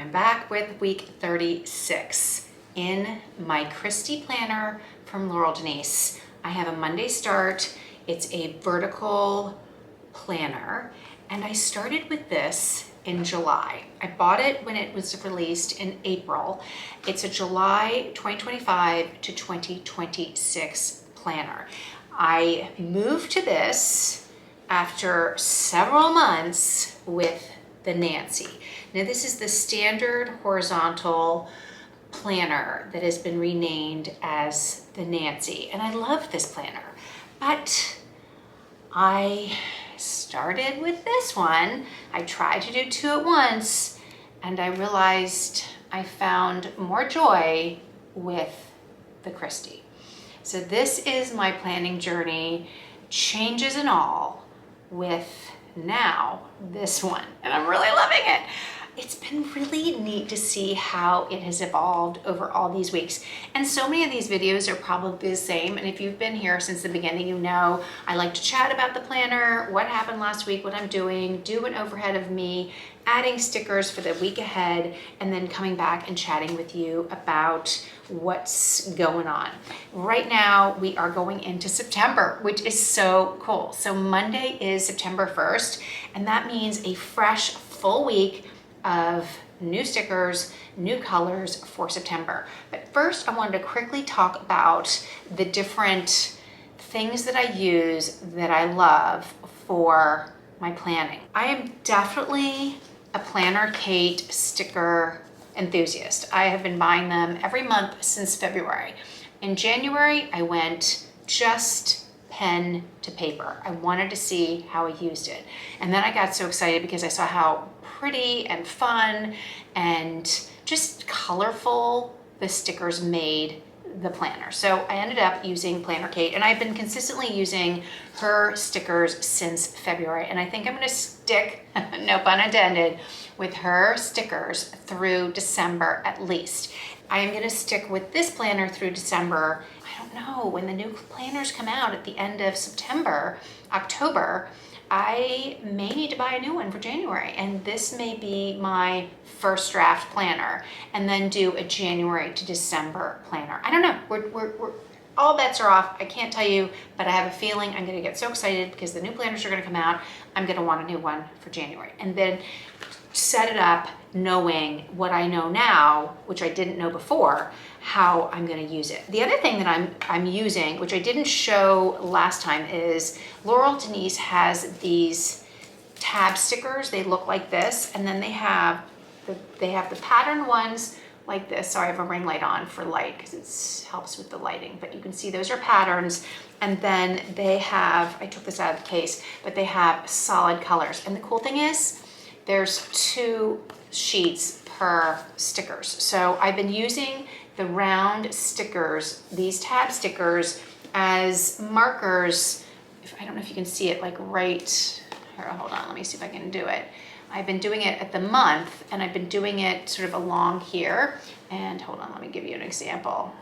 I'm back with week 36 in my Kristy planner from Laurel Denise. I have a Monday start. It's a vertical planner, and I started with this in July. I bought it when it was released in April. It's a July 2025 to 2026 planner. I moved to this after several months with the Nancy. Now this is the standard horizontal planner that has been renamed as the Nancy, and I love this planner, but I started with this one. I tried to do two at once, and I realized I found more joy with the Kristy. So this is my planning journey, changes and all, with now this one, and I'm really loving it. It's been really neat to see how it has evolved over all these weeks. And so many of these videos are probably the same. And if you've been here since the beginning, you know I like to chat about the planner, what happened last week, what I'm doing, do an overhead of me, adding stickers for the week ahead, and then coming back and chatting with you about what's going on. Right now, we are going into September, which is so cool. So Monday is September 1st, and that means a fresh full week of new stickers, new colors for September. But first, I wanted to quickly talk about the different things that I use that I love for my planning. I am definitely a Planner Kate sticker enthusiast. I have been buying them every month since February. In January, I went just pen to paper. I wanted to see how I used it. And then I got so excited because I saw how pretty and fun and just colorful the stickers made the planner. So I ended up using Planner Kate, and I've been consistently using her stickers since February. And I think I'm gonna stick, no pun intended, with her stickers through December at least. I am gonna stick with this planner through December. I don't know, when the new planners come out at the end of September, October, I may need to buy a new one for January, and this may be my first draft planner, and then do a January to December planner. I don't know, we're all bets are off. I can't tell you, but I have a feeling I'm gonna get so excited because the new planners are gonna come out. I'm gonna want a new one for January, and then set it up knowing what I know now, which I didn't know before, how I'm gonna use it. The other thing that I'm using, which I didn't show last time, is Laurel Denise has these tab stickers. They look like this, and then they have the pattern ones like this. Sorry, I have a ring light on for light because it helps with the lighting, but you can see those are patterns. And then they have, I took this out of the case, but they have solid colors. And the cool thing is, there's 2 sheets per stickers. So I've been using the round stickers, these tab stickers, as markers. I don't know if you can see it, like right here, hold on, let me see if I can do it. I've been doing it at the month, and I've been doing it sort of along here. And hold on, let me give you an example.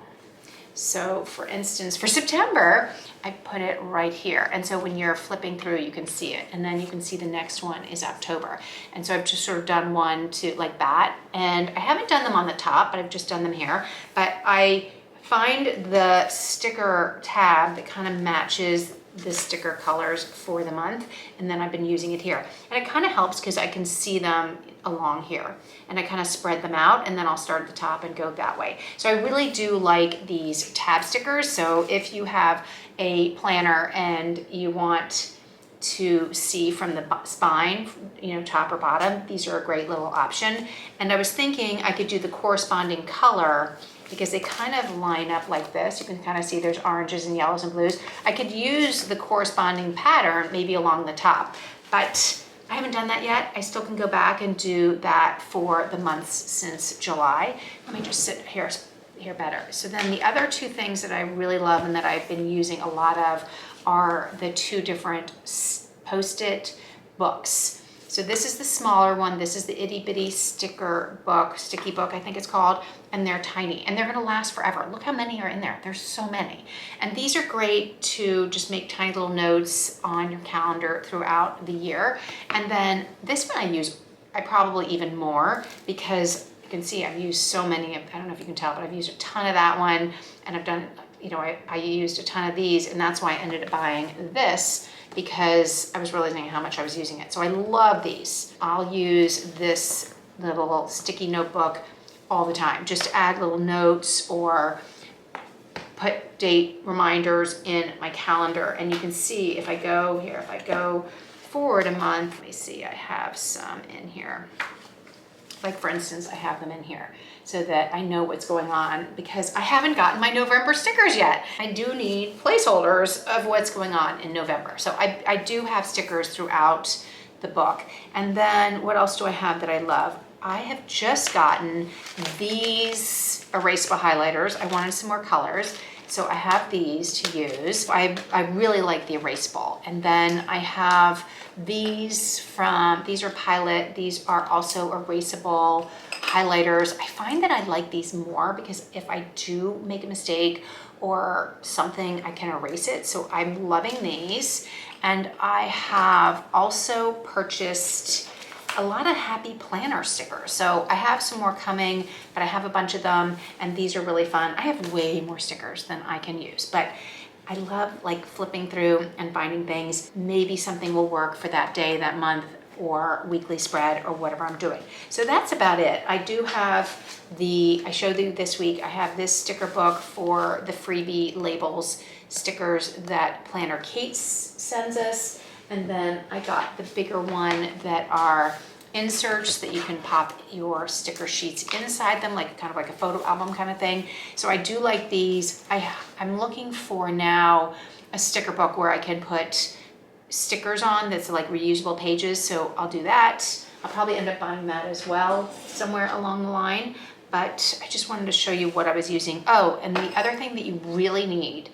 So for instance, for September, I put it right here. And so when you're flipping through, you can see it. And then you can see the next one is October. And so I've just sort of done one to like that. And I haven't done them on the top, but I've just done them here. But I find the sticker tab that kind of matches the sticker colors for the month, and then I've been using it here. And it kind of helps because I can see them along here, and I kind of spread them out, and then I'll start at the top and go that way. So I really do like these tab stickers. So if you have a planner and you want to see from the spine, you know, top or bottom, these are a great little option. And I was thinking I could do the corresponding color because they kind of line up like this. You can kind of see there's oranges and yellows and blues. I could use the corresponding pattern maybe along the top, but I haven't done that yet. I still can go back and do that for the months since July. Let me just sit here better. So then the other 2 things that I really love and that I've been using a lot of are the 2 different Post-it books. So this is the smaller one. This is the itty bitty sticky book, I think it's called, and they're tiny and they're gonna last forever. Look how many are in there. There's so many. And these are great to just make tiny little notes on your calendar throughout the year. And then this one I use probably even more because can see I've used so many, I don't know if you can tell, but I've used a ton of that one, and I've done, you know, I used a ton of these, and that's why I ended up buying this, because I was realizing how much I was using it. So I love these. I'll use this little sticky notebook all the time, just to add little notes or put date reminders in my calendar. And you can see if I go here, if I go forward a month, let me see, I have some in here. Like for instance, I have them in here so that I know what's going on, because I haven't gotten my November stickers yet. I do need placeholders of what's going on in November. So I do have stickers throughout the book. And then what else do I have that I love? I have just gotten these erasable highlighters. I wanted some more colors, so I have these to use. I really like the erasable. And then I have these are Pilot. These are also erasable highlighters. I find that I like these more because if I do make a mistake or something, I can erase it. So I'm loving these. And I have also purchased a lot of happy planner stickers. So I have some more coming, but I have a bunch of them, and these are really fun. I have way more stickers than I can use, but I love like flipping through and finding things. Maybe something will work for that day, that month, or weekly spread, or whatever I'm doing. So that's about it. I do have I showed you this week, I have this sticker book for the freebie labels stickers that Planner Kate sends us. And then I got the bigger one that are inserts that you can pop your sticker sheets inside them, like kind of like a photo album kind of thing. So I do like these. I'm looking for now a sticker book where I can put stickers on that's like reusable pages. So I'll do that. I'll probably end up buying that as well somewhere along the line. But I just wanted to show you what I was using. Oh, and the other thing that you really need,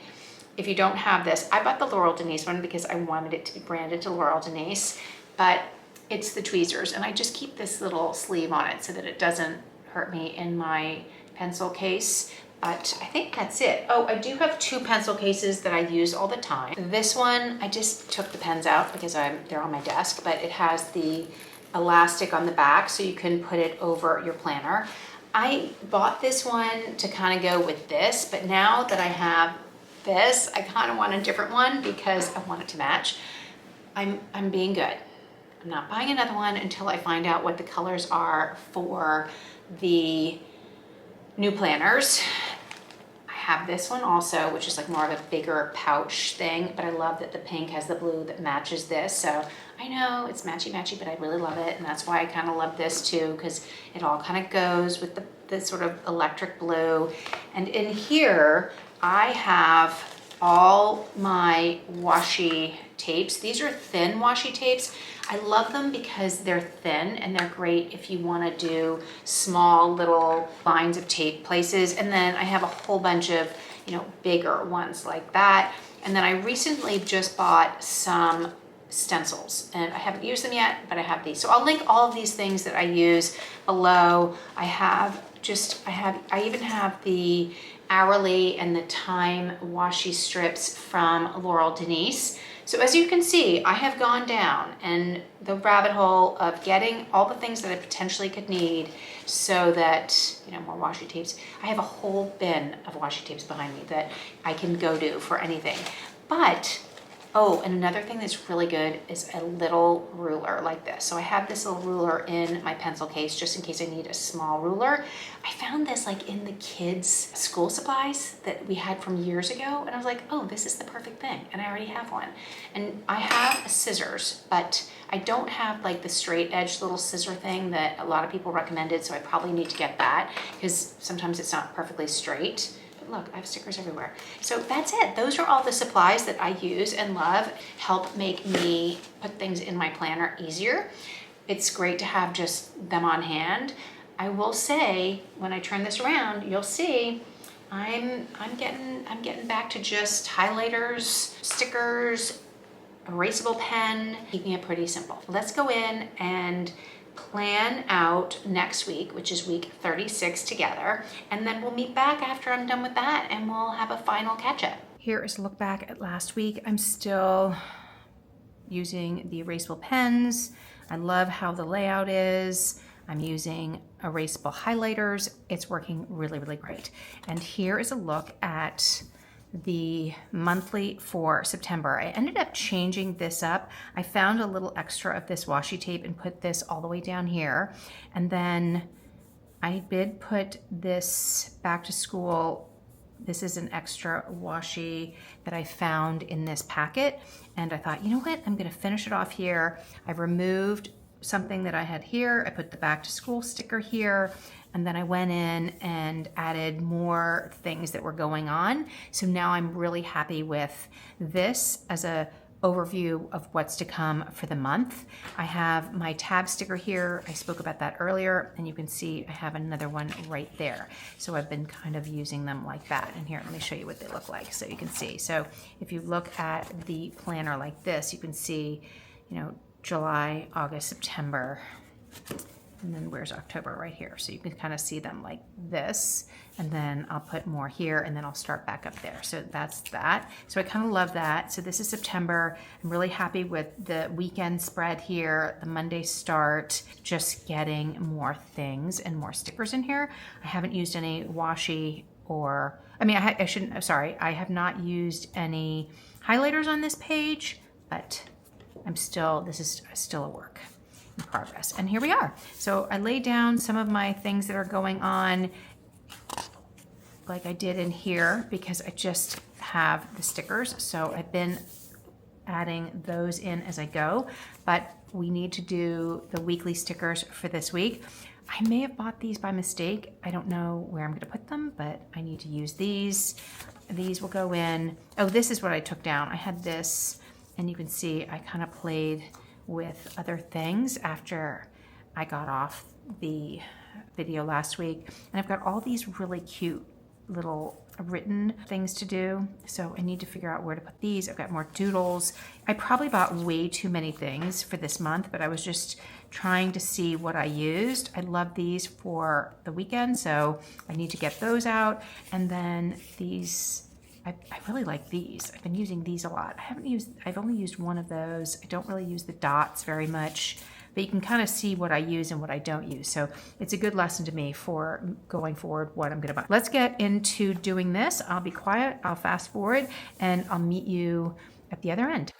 if you don't have this, I bought the Laurel Denise one because I wanted it to be branded to Laurel Denise, but it's the tweezers, and I just keep this little sleeve on it so that it doesn't hurt me in my pencil case. But I think that's it. Oh, I do have 2 pencil cases that I use all the time. This one, I just took the pens out because they're on my desk, but it has the elastic on the back so you can put it over your planner. I bought this one to kind of go with this, but now that I have this, I kind of want a different one because I want it to match. I'm being good. I'm not buying another one until I find out what the colors are for the new planners. I have this one also, which is like more of a bigger pouch thing, but I love that the pink has the blue that matches this. So I know it's matchy-matchy, but I really love it. And that's why I kind of love this too, because it all kind of goes with the sort of electric blue. And in here, I have all my washi tapes. These are thin washi tapes. I love them because they're thin and they're great if you want to do small little lines of tape places. And then I have a whole bunch of, you know, bigger ones like that. And then I recently just bought some stencils, and I haven't used them yet, but I have these. So I'll link all of these things that I use below. I even have the hourly and the time washi strips from Laurel Denise. So as you can see, I have gone down and the rabbit hole of getting all the things that I potentially could need so that, you know, more washi tapes. I have a whole bin of washi tapes behind me that I can go to for anything. But, oh, and another thing that's really good is a little ruler like this. So I have this little ruler in my pencil case just in case I need a small ruler. I found this like in the kids' school supplies that we had from years ago, and I was like, oh, this is the perfect thing, and I already have one. And I have scissors, but I don't have like the straight edge little scissor thing that a lot of people recommended, so I probably need to get that because sometimes it's not perfectly straight. Look, I have stickers everywhere. So that's it. Those are all the supplies that I use and love, help make me put things in my planner easier. It's great to have just them on hand. I will say, when I turn this around, you'll see I'm getting back to just highlighters, stickers, erasable pen, keeping it pretty simple. Let's go in and plan out next week, which is week 36 together, and then we'll meet back after I'm done with that and we'll have a final catch up. Here is a look back at last week. I'm still using the erasable pens. I love how the layout is. I'm using erasable highlighters. It's working really, really great. And here is a look at the monthly for September. I ended up changing this up. I found a little extra of this washi tape and put this all the way down here. And then I did put this back to school. This is an extra washi that I found in this packet. And I thought, you know what? I'm gonna finish it off here. I removed something that I had here. I put the back to school sticker here. And then I went in and added more things that were going on. So now I'm really happy with this as a overview of what's to come for the month. I have my tab sticker here. I spoke about that earlier, and you can see I have another one right there. So I've been kind of using them like that. And here, let me show you what they look like so you can see. So if you look at the planner like this, you can see, you know, July, August, September, and then where's October right here. So you can kind of see them like this, and then I'll put more here, and then I'll start back up there. So that's that. So I kind of love that. So this is September. I'm really happy with the weekend spread here, the Monday start, just getting more things and more stickers in here. I haven't used any washi or, I mean, I shouldn't, I'm sorry, I have not used any highlighters on this page, but this is still a work in progress. And here we are. So I laid down some of my things that are going on like I did in here because I just have the stickers. So I've been adding those in as I go, but we need to do the weekly stickers for this week. I may have bought these by mistake. I don't know where I'm gonna put them, but I need to use these. These will go in. Oh, this is what I took down. I had this, and you can see I kind of played with other things after I got off the video last week. And I've got all these really cute little written things to do. So I need to figure out where to put these. I've got more doodles. I probably bought way too many things for this month, but I was just trying to see what I used. I love these for the weekend, so I need to get those out. And then these, I really like these. I've been using these a lot. I've only used one of those. I don't really use the dots very much, but you can kind of see what I use and what I don't use. So it's a good lesson to me for going forward what I'm gonna buy. Let's get into doing this. I'll be quiet, I'll fast forward, and I'll meet you at the other end.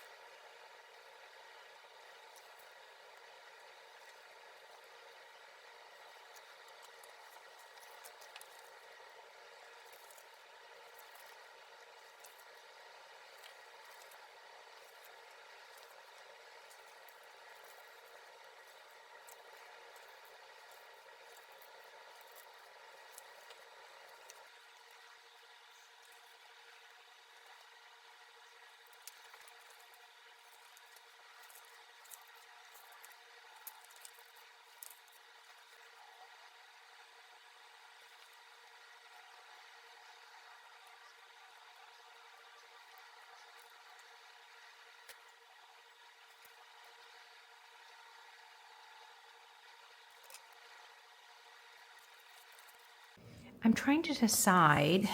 I'm trying to decide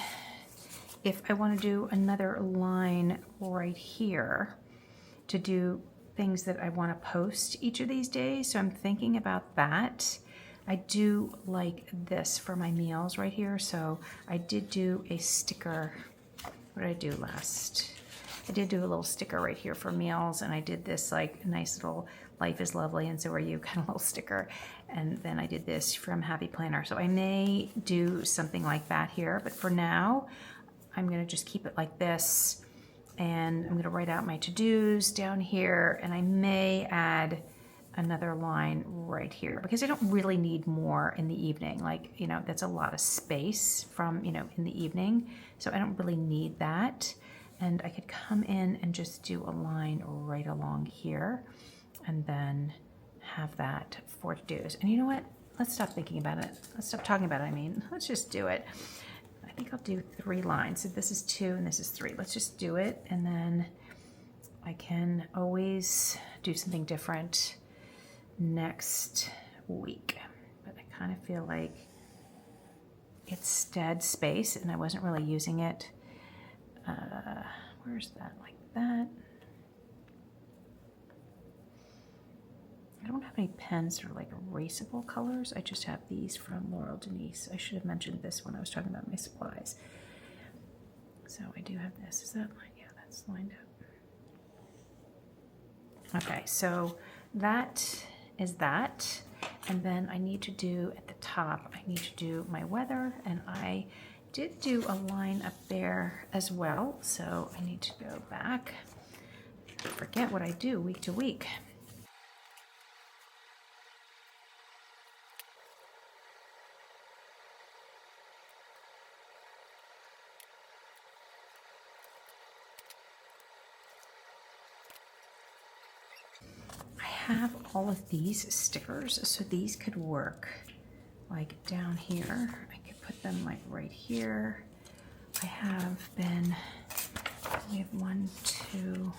if I want to do another line right here to do things that I want to post each of these days. So I'm thinking about that. I do like this for my meals right here. So I did do a sticker. What did I do last? I did do a little sticker right here for meals, and I did this like nice little life is lovely and so are you kind of little sticker. And then I did this from Happy Planner. So I may do something like that here, but for now, I'm gonna just keep it like this. And I'm gonna write out my to-dos down here, and I may add another line right here because I don't really need more in the evening. Like, you know, that's a lot of space from, you know, in the evening. So I don't really need that. And I could come in and just do a line right along here and then have that for to-dos. And you know what? Let's stop thinking about it. Let's stop talking about it. I mean, let's just do it. I think I'll do 3 lines. So this is 2 and this is 3. Let's just do it. And then I can always do something different next week. But I kind of feel like it's dead space and I wasn't really using it. Where's that? Like that. I don't have any pens that are like erasable colors. I just have these from Laurel Denise. I should have mentioned this when I was talking about my supplies. So I do have this. Is that lined? Yeah, that's lined up. Okay, so that is that. And then I need to do at the top, I need to do my weather, and I did do a line up there as well. So I need to go back. I forget what I do week to week. I have all of these stickers, so these could work like down here. I could put them like right here. I have been, we have 1, 2,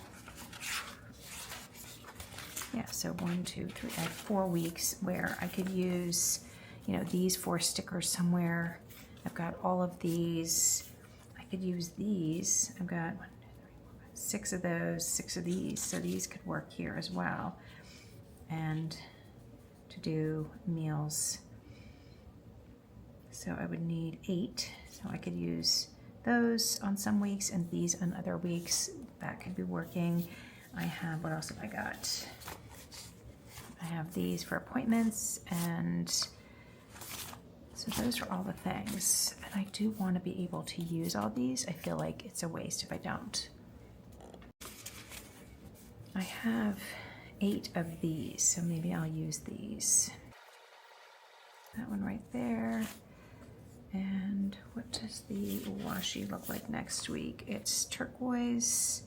yeah, so 1, 2, 3, I have 4 weeks where I could use, you know, these 4 stickers somewhere. I've got all of these. I could use these. I've got 1, 2, 3, 4, 5, 6 of those, 6 of these, so these could work here as well. And to do meals, so I would need 8, so I could use those on some weeks and these on other weeks. That could be working. I have, what else have I got? I have these for appointments, and so those are all the things. And I do want to be able to use all these. I feel like it's a waste if I don't. I have 8 of these, so maybe I'll use these. That one right there. And what does the washi look like next week? It's turquoise,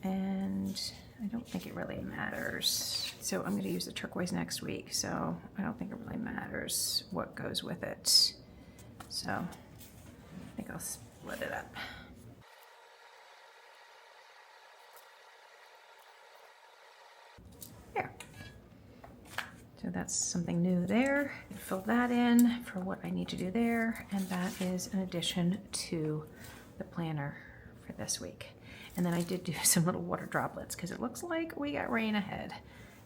and I don't think it really matters. So I'm going to use the turquoise next week, so I don't think it really matters what goes with it. So I think I'll split it up. There. So that's something new there. Fill that in for what I need to do there, and that is an addition to the planner for this week. And then I did do some little water droplets because it looks like we got rain ahead.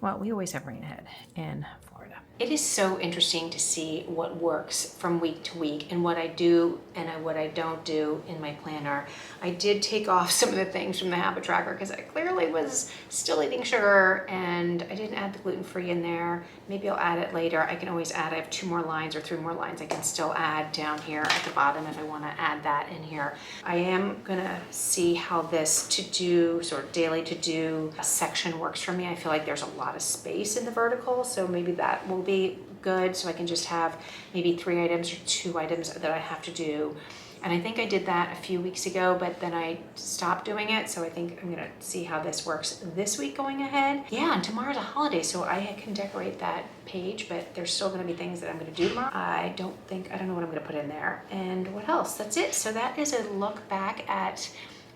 Well, we always have rain ahead in Florida. It is so interesting to see what works from week to week and what I do and what I don't do in my planner. I did take off some of the things from the habit tracker because I clearly was still eating sugar, and I didn't add the gluten-free in there. Maybe I'll add it later. I can always add, I have 2 more lines or 3 more lines I can still add down here at the bottom if I want to add that in here. I am gonna see how this to-do, sort of daily to-do section works for me. I feel like there's a lot of space in the vertical, so maybe that will be good, so I can just have maybe 3 items or 2 items that I have to do. And I think I did that a few weeks ago, but then I stopped doing it, so I think I'm gonna see how this works this week going ahead. Yeah, and tomorrow's a holiday, so I can decorate that page, but there's still gonna be things that I'm gonna do tomorrow. I don't know what I'm gonna put in there. And what else? That's it. So that is a look back at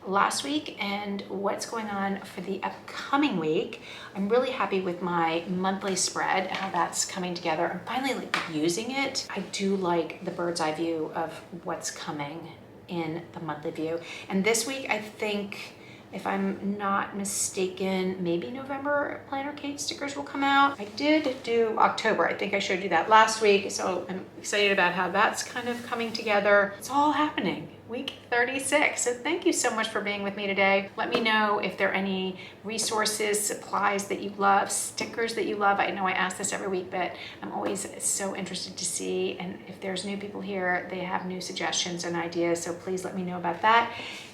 last week and what's going on for the upcoming week. I'm really happy with my monthly spread, how that's coming together. I'm finally like using it. I do like the bird's eye view of what's coming in the monthly view. And this week, I think, if I'm not mistaken, maybe November planner Kate stickers will come out. I did do October. I think I showed you that last week. So I'm excited about how that's kind of coming together. It's all happening. Week 36. So thank you so much for being with me today. Let me know if there are any resources, supplies that you love, stickers that you love. I know I ask this every week, but I'm always so interested to see. And if there's new people here, they have new suggestions and ideas. So please let me know about that.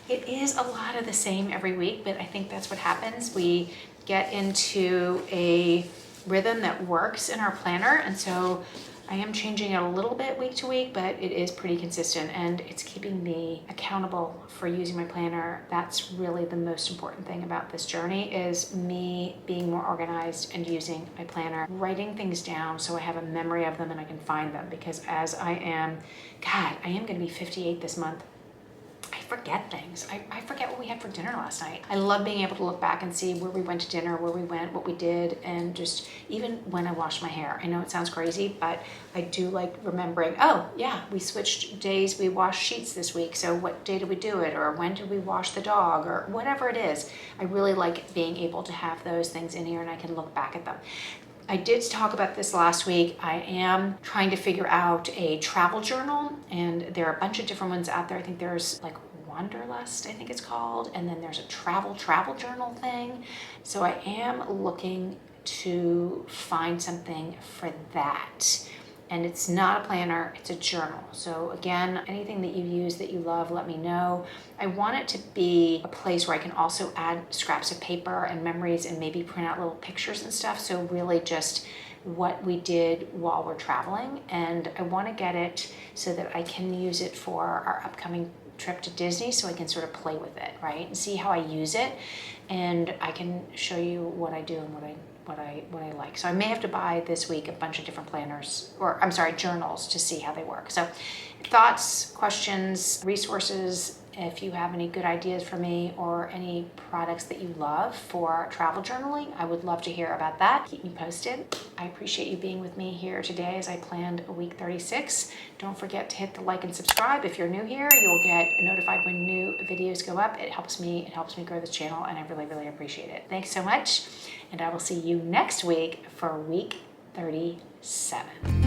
It is a lot of the same every week, but I think that's what happens. We get into a rhythm that works in our planner. And so I am changing it a little bit week to week, but it is pretty consistent and it's keeping me accountable for using my planner. That's really the most important thing about this journey, is me being more organized and using my planner, writing things down so I have a memory of them and I can find them, because as I am gonna be 58 this month. I forget things. I forget what we had for dinner last night. I love being able to look back and see where we went to dinner, where we went, what we did, and just even when I washed my hair. I know it sounds crazy, but I do like remembering, oh yeah, we switched days, we washed sheets this week, so what day did we do it, or when did we wash the dog, or whatever it is. I really like being able to have those things in here and I can look back at them. I did talk about this last week. I am trying to figure out a travel journal, and there are a bunch of different ones out there. I think there's like Wanderlust, I think it's called, and then there's a travel journal thing. So I am looking to find something for that. And it's not a planner, it's a journal. So again, anything that you use that you love, let me know. I want it to be a place where I can also add scraps of paper and memories and maybe print out little pictures and stuff. So really just what we did while we're traveling. And I want to get it so that I can use it for our upcoming trip to Disney, so I can sort of play with it, right? And see how I use it. And I can show you what I do and what I like. So I may have to buy this week a bunch of different planners, or I'm sorry, journals, to see how they work. So thoughts, questions, resources, if you have any good ideas for me or any products that you love for travel journaling, I would love to hear about that. Keep me posted. I appreciate you being with me here today as I planned week 36. Don't forget to hit the like and subscribe. If you're new here, you'll get notified when new videos go up. It helps me grow this channel, and I really, really appreciate it. Thanks so much, and I will see you next week for week 37.